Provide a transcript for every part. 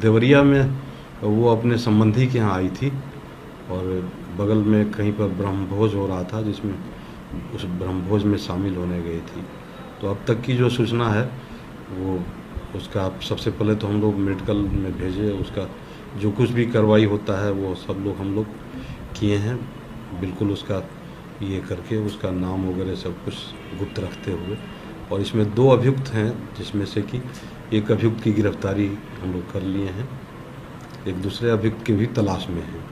देवरिया में वो अपने संबंधी के यहाँ आई थी और बगल में कहीं पर ब्रह्मभोज हो रहा था, जिसमें उस ब्रह्मभोज में शामिल होने गई थी। तो अब तक की जो सूचना है वो उसका सबसे पहले तो हम लोग मेडिकल में भेजे, उसका जो कुछ भी कार्रवाई होता है वो सब लोग हम लोग किए हैं, बिल्कुल उसका ये करके उसका नाम वगैरह सब कुछ गुप्त रखते हुए। और इसमें 2 अभियुक्त हैं, जिसमें से कि एक अभियुक्त की गिरफ्तारी हम लोग कर लिए हैं, एक दूसरे अभियुक्त की भी तलाश में है।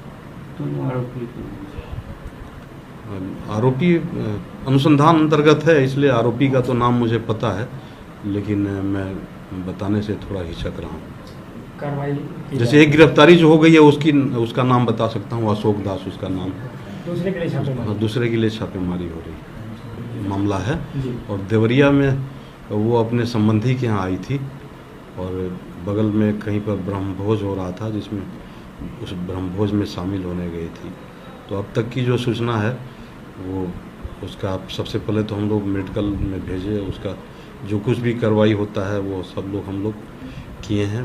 आरोपी अनुसंधान अंतर्गत है, इसलिए आरोपी का तो नाम मुझे पता है, लेकिन मैं बताने से थोड़ा हिचक रहा हूँ। जैसे एक गिरफ्तारी जो हो गई है उसका नाम बता सकता हूँ, अशोक दास उसका नाम है। दूसरे के लिए छापेमारी हो रही मामला है। और देवरिया में वो अपने संबंधी के यहाँ आई थी और बगल में कहीं पर ब्रह्मभोज हो रहा था, जिसमें उस ब्रह्मभोज में शामिल होने गई थी। तो अब तक की जो सूचना है वो उसका सबसे पहले तो हम लोग मेडिकल में भेजे, उसका जो कुछ भी कार्रवाई होता है वो सब लोग हम लोग किए हैं,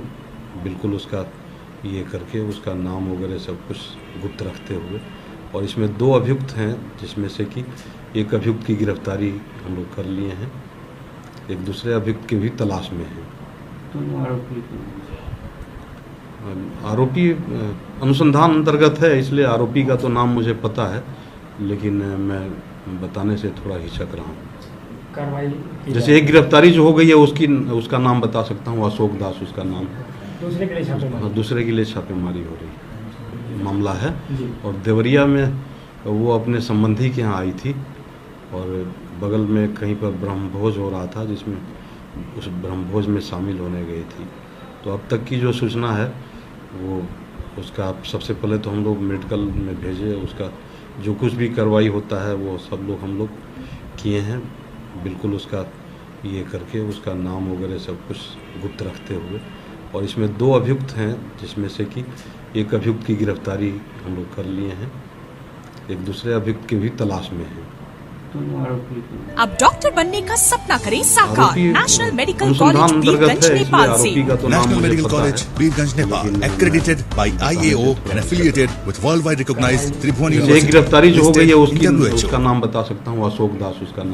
बिल्कुल उसका ये करके उसका नाम वगैरह सब कुछ गुप्त रखते हुए। और इसमें 2 अभियुक्त हैं, जिसमें से कि एक अभियुक्त की गिरफ्तारी हम लोग कर लिए हैं, एक दूसरे अभियुक्त की भी तलाश में है। आरोपी अनुसंधान अंतर्गत है, इसलिए आरोपी का तो नाम मुझे पता है, लेकिन मैं बताने से थोड़ा हिचक रहा हूँ। जैसे एक गिरफ्तारी जो हो गई है उसका नाम बता सकता हूँ, अशोक दास उसका नाम है। दूसरे के लिए छापेमारी हो रही मामला है। और देवरिया में वो अपने संबंधी के यहाँ आई थी और बगल में कहीं पर ब्रह्मभोज हो रहा था, जिसमें उस ब्रह्मभोज में शामिल होने गई थी। तो अब तक की जो सूचना है वो उसका सबसे पहले तो हम लोग मेडिकल में भेजे, उसका जो कुछ भी कार्रवाई होता है वो सब लोग हम लोग किए हैं, बिल्कुल उसका ये करके उसका नाम वगैरह सब कुछ गुप्त रखते हुए। और इसमें 2 अभियुक्त हैं, जिसमें से कि एक अभियुक्त की गिरफ्तारी हम लोग कर लिए हैं, एक दूसरे अभियुक्त की भी तलाश में है। अब डॉक्टर बनने का सपना करें साकार। National Medical College Birgunj Nepal से। National Medical College, Birganj, Nepal, accredited by IAO and affiliated with worldwide recognized Tribhuvan एक University. गिरफ्तारी जो हो गई है listed in WHO. उसका नाम बता सकता हूँ, अशोक दास उसका नाम।